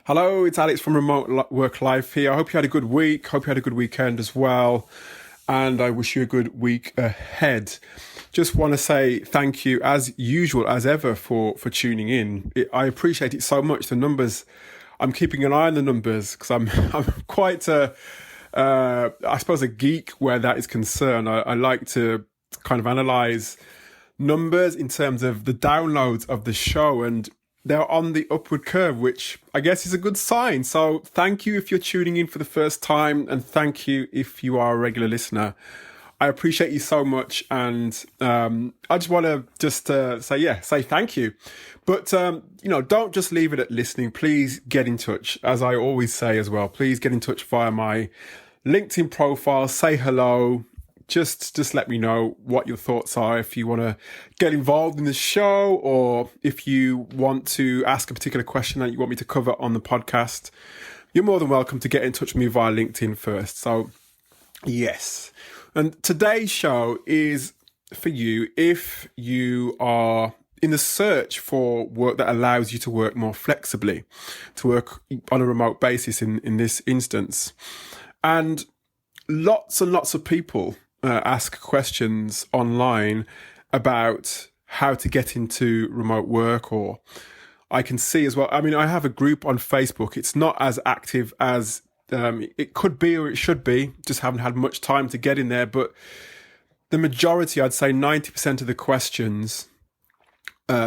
Hello, it's Alex from Work Life here. I hope you had a good week. Hope you had a good weekend as well. And I wish you a good week ahead. Just want to say thank you as usual, as ever, for tuning in. I appreciate it so much. The numbers, I'm keeping an eye on the numbers because I'm quite I suppose a geek where that is concerned. I like to kind of analyze numbers in terms of the downloads of the show, and they're on the upward curve, which I guess is a good sign. So thank you if you're tuning in for the first time, and thank you if you are a regular listener. I appreciate you so much, and I just want to say thank you. But don't just leave it at listening. Please get in touch, as I always say as well. Please get in touch via my LinkedIn profile. Say hello. Just let me know what your thoughts are, if you want to get involved in the show, or if you want to ask a particular question that you want me to cover on the podcast. You're more than welcome to get in touch with me via LinkedIn first. So, yes. And today's show is for you if you are in the search for work that allows you to work more flexibly, to work on a remote basis in this instance. And lots of people ask questions online about how to get into remote work, or I can see as well. I mean, I have a group on Facebook. It's not as active as it could be or it should be. Just haven't had much time to get in there. But the majority, I'd say 90% of the questions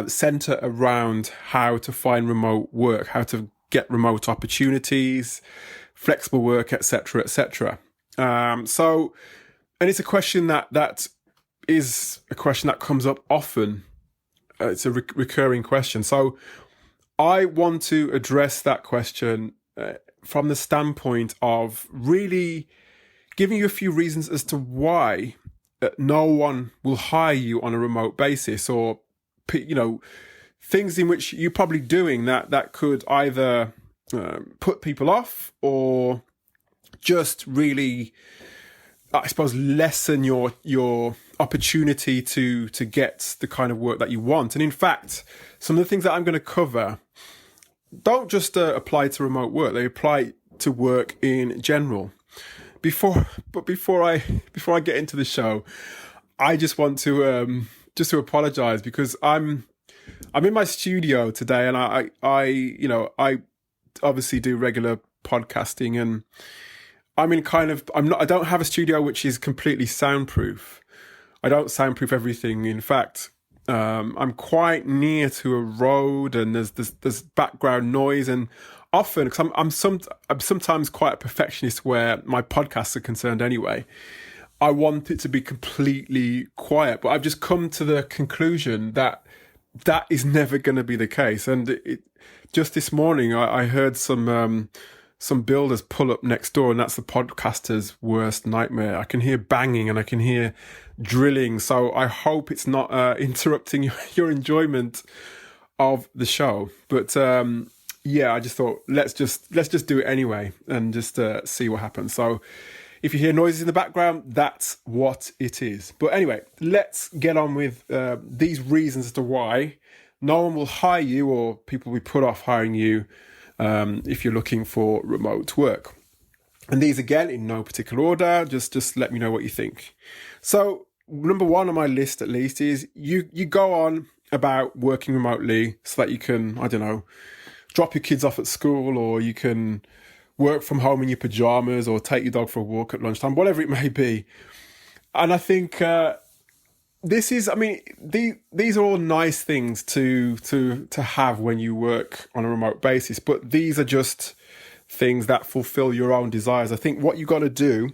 center around how to find remote work, how to get remote opportunities, flexible work, etc., etc. And it's a question that is a question that comes up often. It's a recurring question. So I want to address that question from the standpoint of really giving you a few reasons as to why no one will hire you on a remote basis, or, things in which you're probably doing that could either put people off or just really, I suppose, lessen your opportunity to get the kind of work that you want. And in fact, some of the things that I'm going to cover don't just apply to remote work; they apply to work in general. Before I get into the show, I just want to apologize, because I'm in my studio today, and I obviously do regular podcasting, and I don't have a studio which is completely soundproof. I don't soundproof everything. In fact, I'm quite near to a road, and there's background noise, and often, because I'm sometimes quite a perfectionist where my podcasts are concerned anyway, I want it to be completely quiet. But I've just come to the conclusion that is never going to be the case. And just this morning, I heard some builders pull up next door, and that's the podcaster's worst nightmare. I can hear banging and I can hear drilling. So I hope it's not interrupting your enjoyment of the show. But I just thought let's just do it anyway and just see what happens. So if you hear noises in the background, that's what it is. But anyway, let's get on with these reasons as to why no one will hire you, or people will be put off hiring you if you're looking for remote work. And these, again, in no particular order, just let me know what you think. So number one on my list, at least, is you go on about working remotely so that you can, drop your kids off at school, or you can work from home in your pajamas, or take your dog for a walk at lunchtime, whatever it may be. And I think these are all nice things to have when you work on a remote basis, but these are just things that fulfill your own desires. I think what you got to do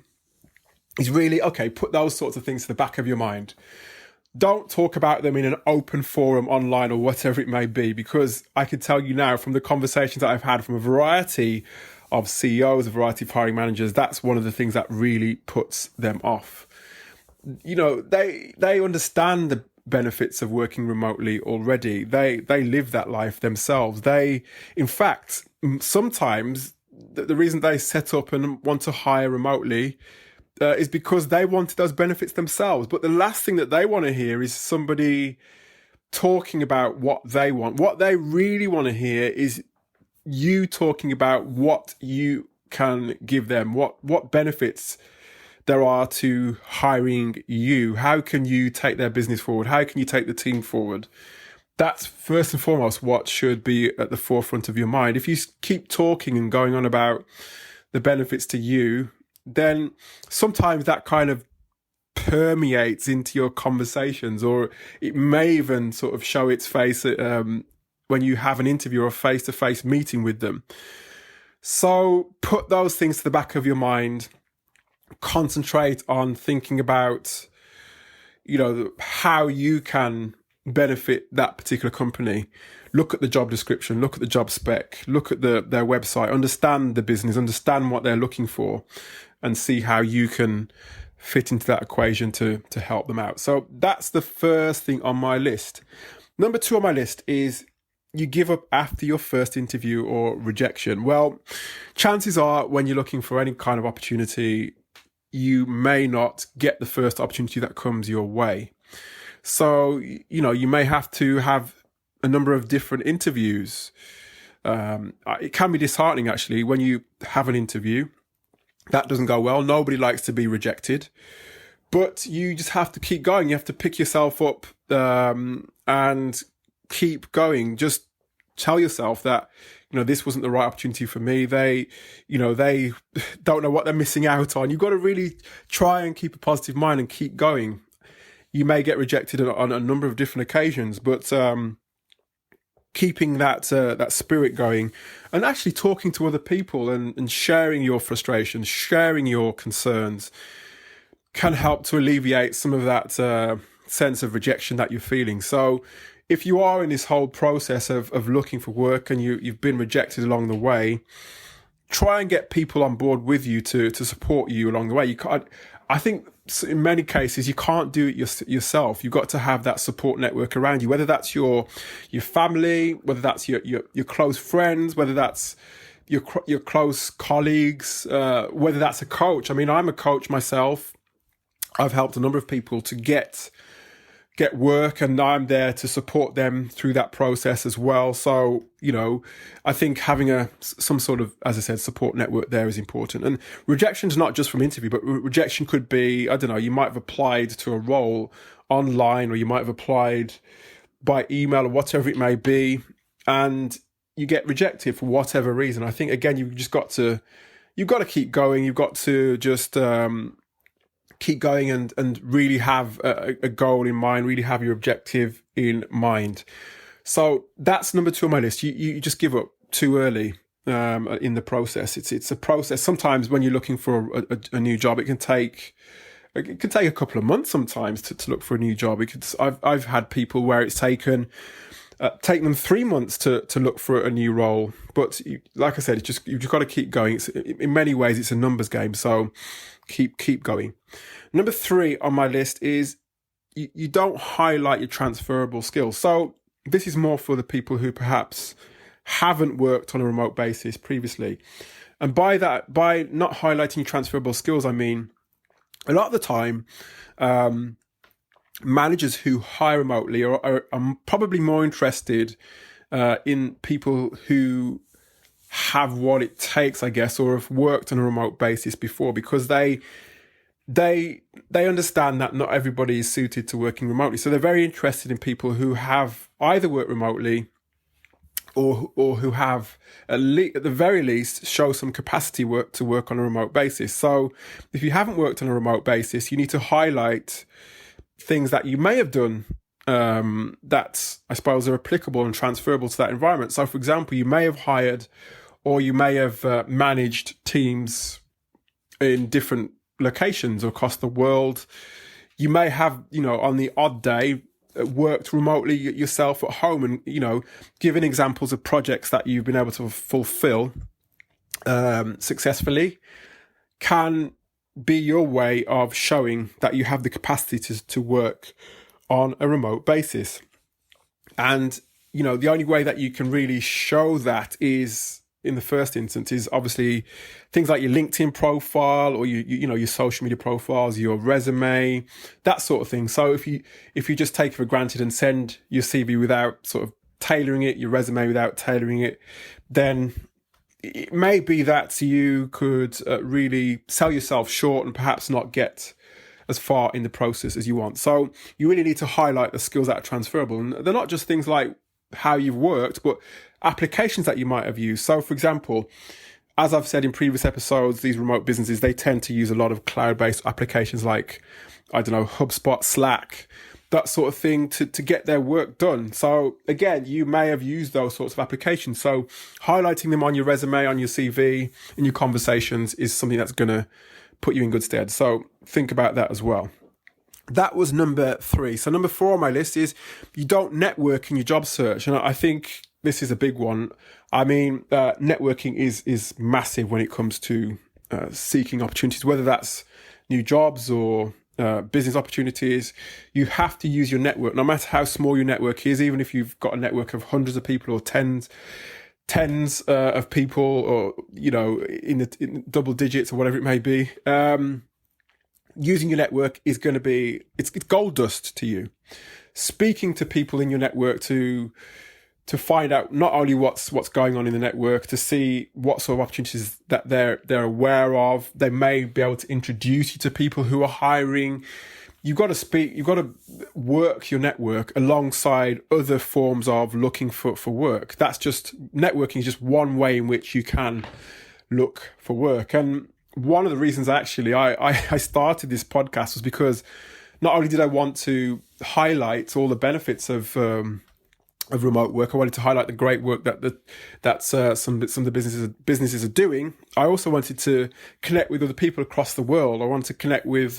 is really, put those sorts of things to the back of your mind. Don't talk about them in an open forum online or whatever it may be, because I can tell you now from the conversations that I've had from a variety of CEOs, a variety of hiring managers, that's one of the things that really puts them off. They understand the benefits of working remotely already. They live that life themselves. In fact, sometimes the reason they set up and want to hire remotely is because they wanted those benefits themselves. But the last thing that they want to hear is somebody talking about what they want. What they really want to hear is you talking about what you can give them, what benefits there are to hiring you. How can you take their business forward? How can you take the team forward? That's first and foremost what should be at the forefront of your mind. If you keep talking and going on about the benefits to you, then sometimes that kind of permeates into your conversations, or it may even sort of show its face when you have an interview or a face-to-face meeting with them. So put those things to the back of your mind. Concentrate on thinking about, how you can benefit that particular company. Look at the job description, look at the job spec, look at their website, understand the business, understand what they're looking for, and see how you can fit into that equation to help them out. So that's the first thing on my list. Number 2 on my list is you give up after your first interview or rejection. Well, chances are when you're looking for any kind of opportunity, you may not get the first opportunity that comes your way. So, you may have to have a number of different interviews. It can be disheartening, actually, when you have an interview that doesn't go well. Nobody likes to be rejected, but you just have to keep going. You have to pick yourself up and keep going. Just tell yourself that, this wasn't the right opportunity for me. They don't know what they're missing out on. You've got to really try and keep a positive mind and keep going. You may get rejected on a number of different occasions, but keeping that spirit going and actually talking to other people and sharing your frustrations, sharing your concerns can help to alleviate some of that sense of rejection that you're feeling. So if you are in this whole process of looking for work and you've been rejected along the way, try and get people on board with you to support you along the way. I think in many cases you can't do it yourself. You've got to have that support network around you, whether that's your family, whether that's your close friends, whether that's your close colleagues, whether that's a coach. I mean, I'm a coach myself. I've helped a number of people to get work, and I'm there to support them through that process as well. So, I think having some sort of, as I said, support network there is important. And rejection's not just from interview, but rejection could be, I don't know, you might have applied to a role online, or you might have applied by email or whatever it may be, and you get rejected for whatever reason. I think, again, you've got to keep going. You've got to just, keep going and really have a goal in mind, really have your objective in mind. So that's number 2 on my list. You just give up too early in the process. It's a process. Sometimes when you're looking for a new job, it can take a couple of months sometimes to look for a new job. I've had people where it's taken them 3 months to look for a new role. But like I said, you've just got to keep going. In many ways, it's a numbers game. So keep going. Number 3 on my list is you don't highlight your transferable skills. So this is more for the people who perhaps haven't worked on a remote basis previously. And by not highlighting your transferable skills, I mean, a lot of the time, managers who hire remotely are probably more interested in people who have what it takes, I guess, or have worked on a remote basis before, because they understand that not everybody is suited to working remotely. So they're very interested in people who have either worked remotely or who have at the very least show some capacity to work on a remote basis. So if you haven't worked on a remote basis, you need to highlight things that you may have done that I suppose are applicable and transferable to that environment. So for example, you may have hired or you may have managed teams in different locations across the world. You may have, on the odd day, worked remotely yourself at home, and, given examples of projects that you've been able to fulfill successfully can be your way of showing that you have the capacity to work on a remote basis. And, the only way that you can really show that is, in the first instance, is obviously things like your LinkedIn profile or your social media profiles, your resume, that sort of thing. So if you just take it for granted and send your CV without sort of tailoring it, your resume without tailoring it, then it may be that you could really sell yourself short and perhaps not get as far in the process as you want. So you really need to highlight the skills that are transferable. And they're not just things like how you've worked, but applications that you might have used. So for example, as I've said in previous episodes, these remote businesses, they tend to use a lot of cloud-based applications like, I don't know, HubSpot, Slack, that sort of thing to get their work done. So again, you may have used those sorts of applications. So highlighting them on your resume, on your CV, in your conversations is something that's going to put you in good stead. So think about that as well. That was number 3. So number 4 on my list is you don't network in your job search. And I think this is a big one. I mean, networking is massive when it comes to seeking opportunities, whether that's new jobs or business opportunities. You have to use your network, no matter how small your network is, even if you've got a network of hundreds of people or tens of people, or, you know, in double digits or whatever it may be. Using your network is going to be, it's gold dust to you. Speaking to people in your network to find out not only what's going on in the network, to see what sort of opportunities that they're aware of. They may be able to introduce you to people who are hiring. You've got to work your network alongside other forms of looking for work. Networking is just one way in which you can look for work. And one of the reasons actually I started this podcast was because not only did I want to highlight all the benefits of remote work, I wanted to highlight the great work that some of the businesses are doing. I also wanted to connect with other people across the world. I wanted to connect with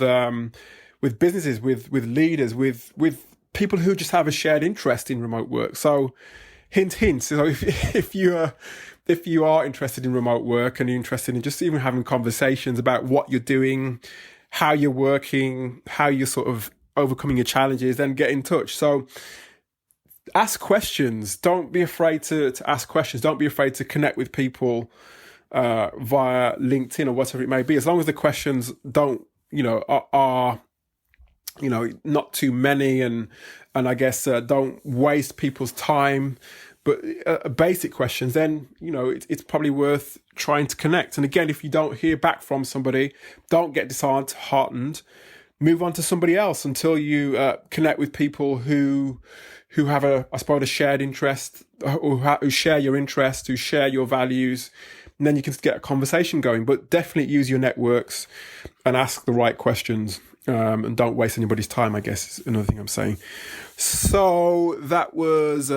businesses, with leaders, with people who just have a shared interest in remote work. So hint, you know, if you are interested in remote work and you're interested in just even having conversations about what you're doing, how you're working, how you're sort of overcoming your challenges, then get in touch. So ask questions. Don't be afraid to ask questions. Don't be afraid to connect with people via LinkedIn or whatever it may be. As long as the questions don't, you know, are you know, not too many, and I guess don't waste people's time, but basic questions, then, you know, it's probably worth trying to connect. And again, if you don't hear back from somebody, don't get disheartened. Move on to somebody else until you connect with people who have a shared interest, who share your interest, who share your values, and then you can get a conversation going. But definitely use your networks and ask the right questions. And don't waste anybody's time, I guess, is another thing I'm saying. So that was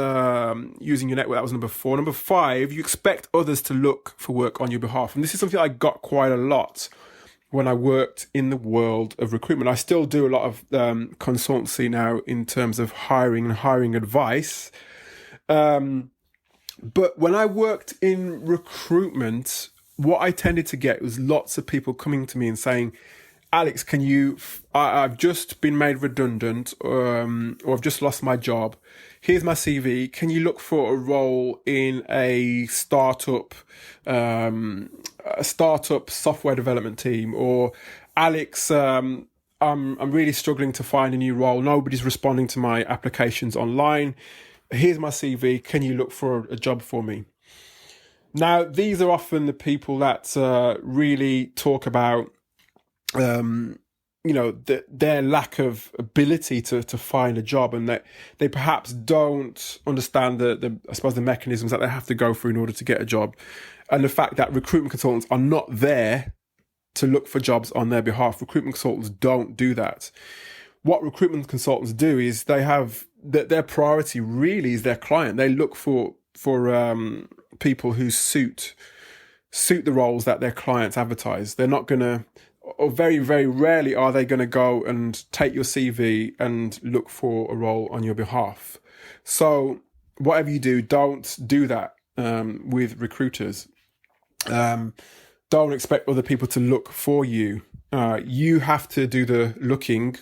using your network. That was number 4. Number 5, you expect others to look for work on your behalf. And this is something I got quite a lot when I worked in the world of recruitment. I still do a lot of consultancy now in terms of hiring and hiring advice. But when I worked in recruitment, what I tended to get was lots of people coming to me and saying, Alex, I've just been made redundant, or I've just lost my job. Here's my CV. Can you look for a role in a startup software development team? Or Alex, I'm really struggling to find a new role. Nobody's responding to my applications online. Here's my CV. Can you look for a job for me? Now, these are often the people that really talk about you know, their lack of ability to find a job, and that they perhaps don't understand the I suppose the mechanisms that they have to go through in order to get a job, and the fact that recruitment consultants are not there to look for jobs on their behalf. Recruitment consultants don't do that. What recruitment consultants do is they have their priority really is their client. They look for people who suit the roles that their clients advertise. They're not going to, or very, very rarely are they going to go and take your CV and look for a role on your behalf. So whatever you do, don't do that with recruiters. Don't expect other people to look for you. You have to do the looking.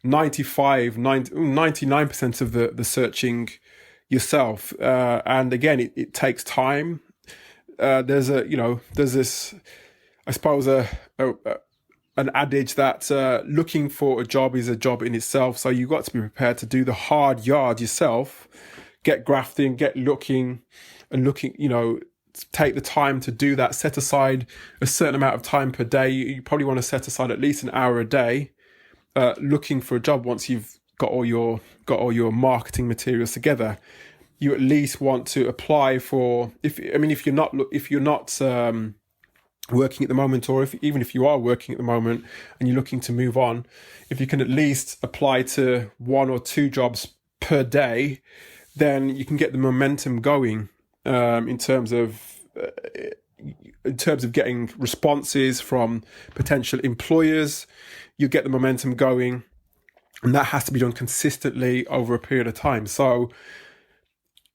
99% of the searching yourself. And again, it takes time. There's this, I suppose, an adage that looking for a job is a job in itself. So you've got to be prepared to do the hard yard yourself, get grafting, get looking, take the time to do that. Set aside a certain amount of time per day. You probably want to set aside at least an hour a day looking for a job. Once you've got all your marketing materials together, you at least want to apply for. If you're not working at the moment, or even if you are working at the moment and you're looking to move on, if you can at least apply to 1 or 2 jobs per day, then you can get the momentum going in terms of getting responses from potential employers. You get the momentum going, and that has to be done consistently over a period of time. So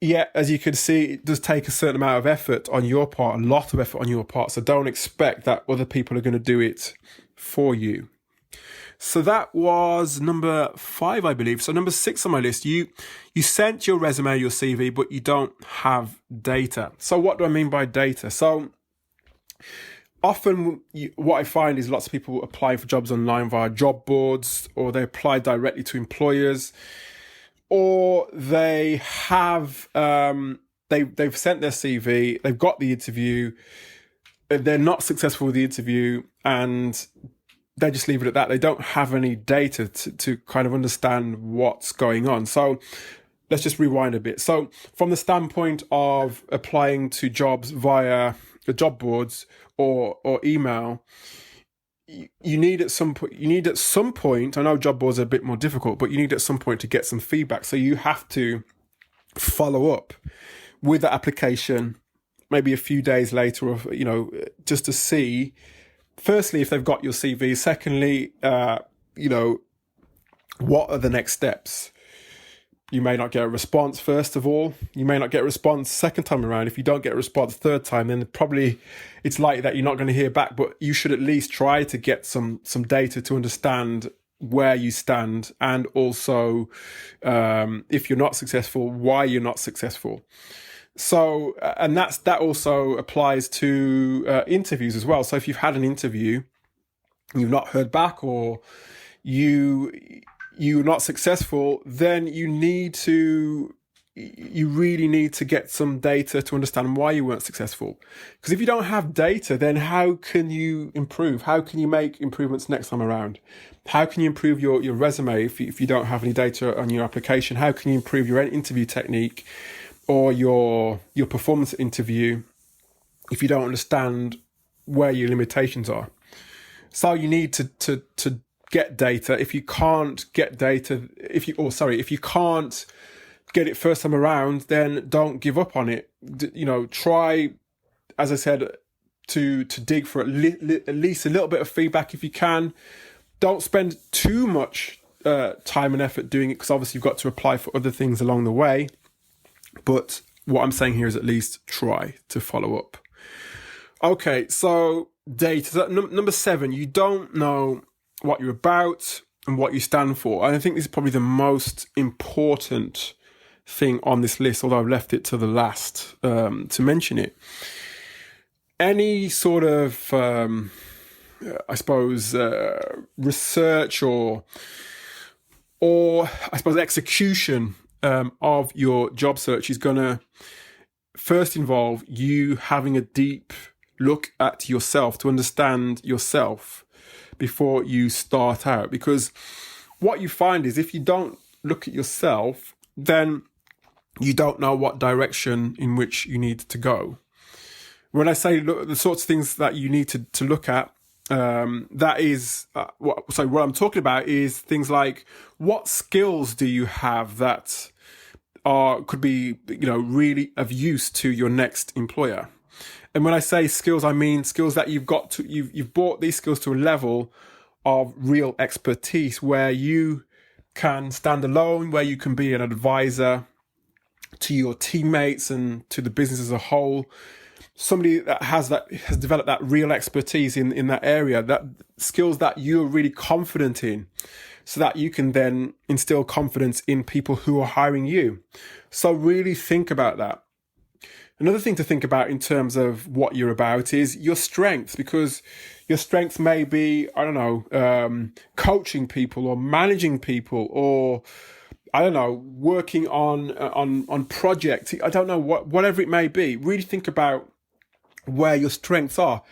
yeah, as you can see, it does take a certain amount of effort on your part, a lot of effort on your part. So don't expect that other people are going to do it for you. So that was number 5, I believe. So number 6 on my list, you sent your resume, your CV, but you don't have data. So what do I mean by data? So often what I find is lots of people apply for jobs online via job boards, or they apply directly to employers, or they have they've sent their CV, they've got the interview, they're not successful with the interview, and they just leave it at that. They don't have any data to kind of understand what's going on. So let's just rewind a bit. So from the standpoint of applying to jobs via the job boards or email, you need at some point, I know job boards are a bit more difficult, but you need at some point to get some feedback. So you have to follow up with the application maybe a few days later, or just to see, firstly, if they've got your CV. Secondly, what are the next steps? You may not get a response, first of all. You may not get a response second time around. If you don't get a response third time, then probably it's likely that you're not going to hear back, but you should at least try to get some data to understand where you stand, and also if you're not successful, why you're not successful. So, and that also applies to interviews as well. So if you've had an interview, you've not heard back, or you're not successful, then you really need to get some data to understand why you weren't successful. Because if you don't have data, then how can you improve? How can you make improvements next time around? How can you improve your resume if you don't have any data on your application? How can you improve your interview technique or your performance interview if you don't understand where your limitations are? So you need to get data. If you can't get data, if you can't get it first time around, then don't give up on it. Try, as I said, to dig for at least a little bit of feedback if you can. Don't spend too much time and effort doing it, because obviously you've got to apply for other things along the way. But what I'm saying here is at least try to follow up. Okay, so data. So number 7, you don't know what you're about and what you stand for. And I think this is probably the most important thing on this list, although I've left it to the last to mention it. Any sort of, research or I suppose execution of your job search is going to first involve you having a deep look at yourself to understand yourself before you start out. Because what you find is, if you don't look at yourself, then you don't know what direction in which you need to go. When I say look, the sorts of things that you need to look at, that is what I'm talking about is things like, what skills do you have that could be really of use to your next employer. And when I say skills, I mean skills that you've brought these skills to a level of real expertise where you can stand alone, where you can be an advisor to your teammates and to the business as a whole. Somebody that has developed that real expertise in that area, that skills that you're really confident in, so that you can then instill confidence in people who are hiring you. So really think about that. Another thing to think about in terms of what you're about is your strengths, because your strengths may be, coaching people or managing people, or working on projects. I don't know, whatever it may be. Really think about where your strengths are.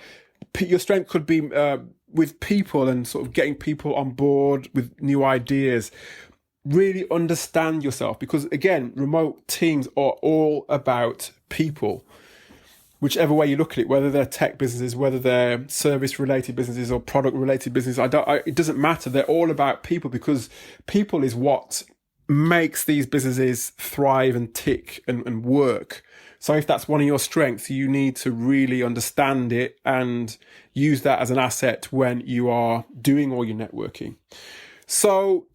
Your strength could be with people and sort of getting people on board with new ideas. Really understand yourself, because again, remote teams are all about people. Whichever way you look at it, whether they're tech businesses, whether they're service-related businesses or product-related businesses, it doesn't matter. They're all about people, because people is what makes these businesses thrive and tick and work. So if that's one of your strengths, you need to really understand it and use that as an asset when you are doing all your networking. So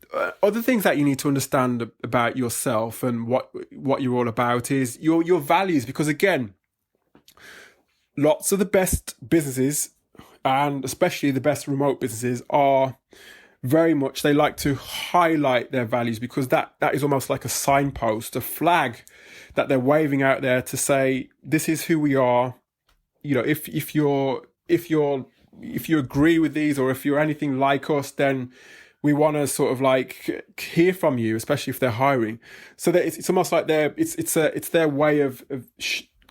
other things that you need to understand about yourself and what you're all about is your values, because again, lots of the best businesses, and especially the best remote businesses, are very much, they like to highlight their values, because that is almost like a signpost, a flag that they're waving out there to say, this is who we are. You know, if you agree with these, or if you're anything like us, then we want to sort of like hear from you, especially if they're hiring. So that it's almost like it's their way of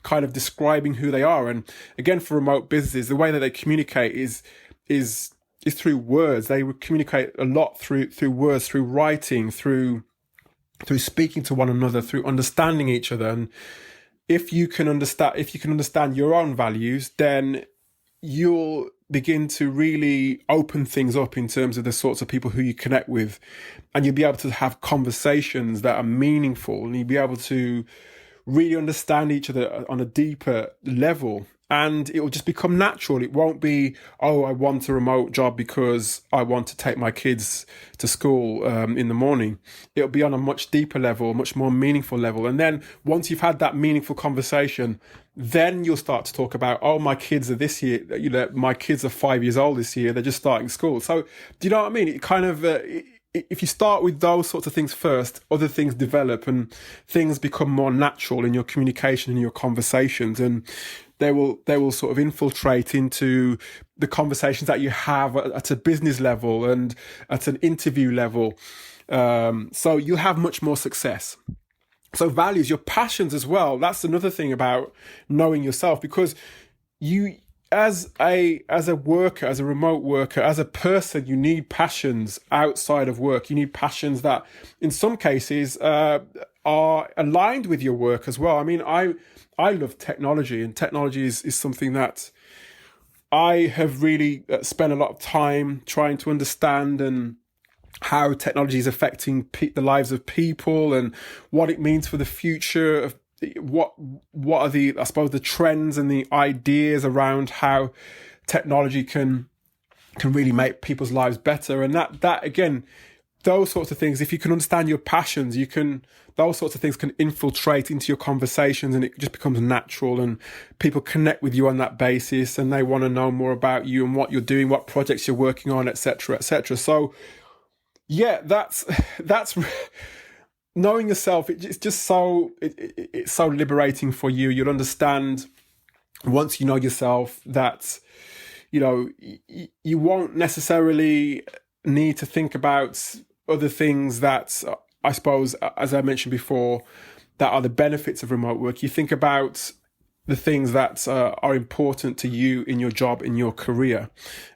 kind of describing who they are. And again, for remote businesses, the way that they communicate is through words. They communicate a lot through words, through writing, through speaking to one another, through understanding each other. And if you can understand your own values, then you'll begin to really open things up in terms of the sorts of people who you connect with, and you'll be able to have conversations that are meaningful, and you'll be able to really understand each other on a deeper level, and it will just become natural. It won't be, oh, I want a remote job because I want to take my kids to school in the morning. It'll be on a much deeper level, much more meaningful level. And then once you've had that meaningful conversation, then you'll start to talk about, oh, my kids are this year, you know, my kids are 5 years old this year, they're just starting school. So do you know what I mean? It kind of, if you start with those sorts of things first, other things develop and things become more natural in your communication and your conversations, and they will sort of infiltrate into the conversations that you have at a business level and at an interview level. So you'll have much more success. So values, your passions as well. That's another thing about knowing yourself, because you, as a worker, as a remote worker, as a person, you need passions outside of work. You need passions that in some cases are aligned with your work as well. I mean, I love technology, and technology is something that I have really spent a lot of time trying to understand, and how technology is affecting the lives of people, and what it means for the future of what are the, I suppose, the trends and the ideas around how technology can really make people's lives better. And that again, those sorts of things, if you can understand your passions, those sorts of things can infiltrate into your conversations, and it just becomes natural, and people connect with you on that basis, and they want to know more about you and what you're doing, what projects you're working on, etc., etc. So yeah, that's knowing yourself. It's just it's so liberating for you. You'll understand once you know yourself that, you know, you won't necessarily need to think about other things that, I suppose, as I mentioned before, that are the benefits of remote work. You think about the things that are important to you in your job, in your career.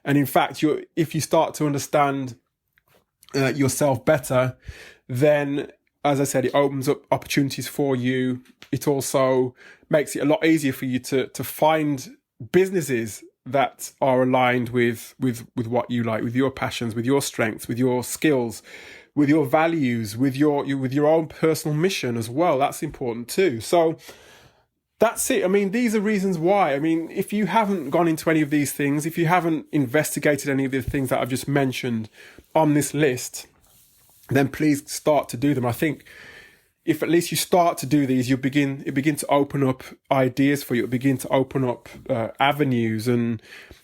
And in fact, if you start to understand yourself better, then, as I said, it opens up opportunities for you. It also makes it a lot easier for you to find businesses that are aligned with what you like, with your passions, with your strengths, with your skills, with your values, with your own personal mission as well. That's important too. So that's it. I mean, these are reasons why. I mean, if you haven't gone into any of these things, if you haven't investigated any of the things that I've just mentioned on this list, then please start to do them. I think if at least you start to do these, it begin to open up ideas for you. It'll begin to open up avenues, and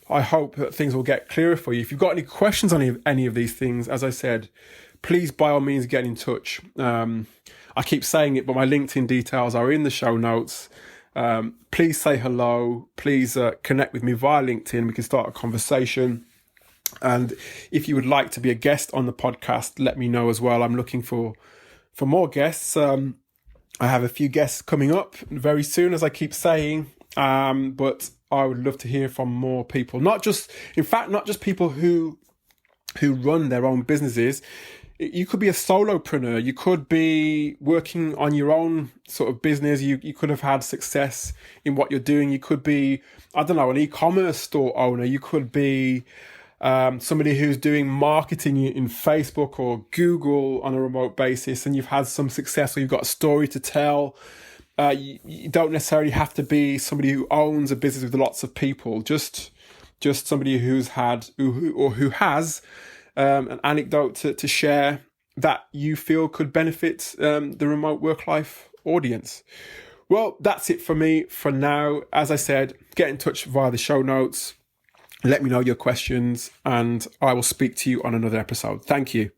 I hope that things will get clearer for you. If you've got any questions on any of these things, as I said, please by all means get in touch. I keep saying it, but my LinkedIn details are in the show notes. Please say hello. Please connect with me via LinkedIn. We can start a conversation. And if you would like to be a guest on the podcast, let me know as well. I'm looking for more guests. I have a few guests coming up very soon, as I keep saying. But I would love to hear from more people, not just people who run their own businesses. You could be a solopreneur. You could be working on your own sort of business. You could have had success in what you're doing. You could be, I don't know, an e-commerce store owner. You could be somebody who's doing marketing in Facebook or Google on a remote basis, and you've had some success, or you've got a story to tell. You don't necessarily have to be somebody who owns a business with lots of people. Just somebody who has an anecdote to share that you feel could benefit the remote work-life audience. Well, that's it for me for now. As I said, get in touch via the show notes. Let me know your questions, and I will speak to you on another episode. Thank you.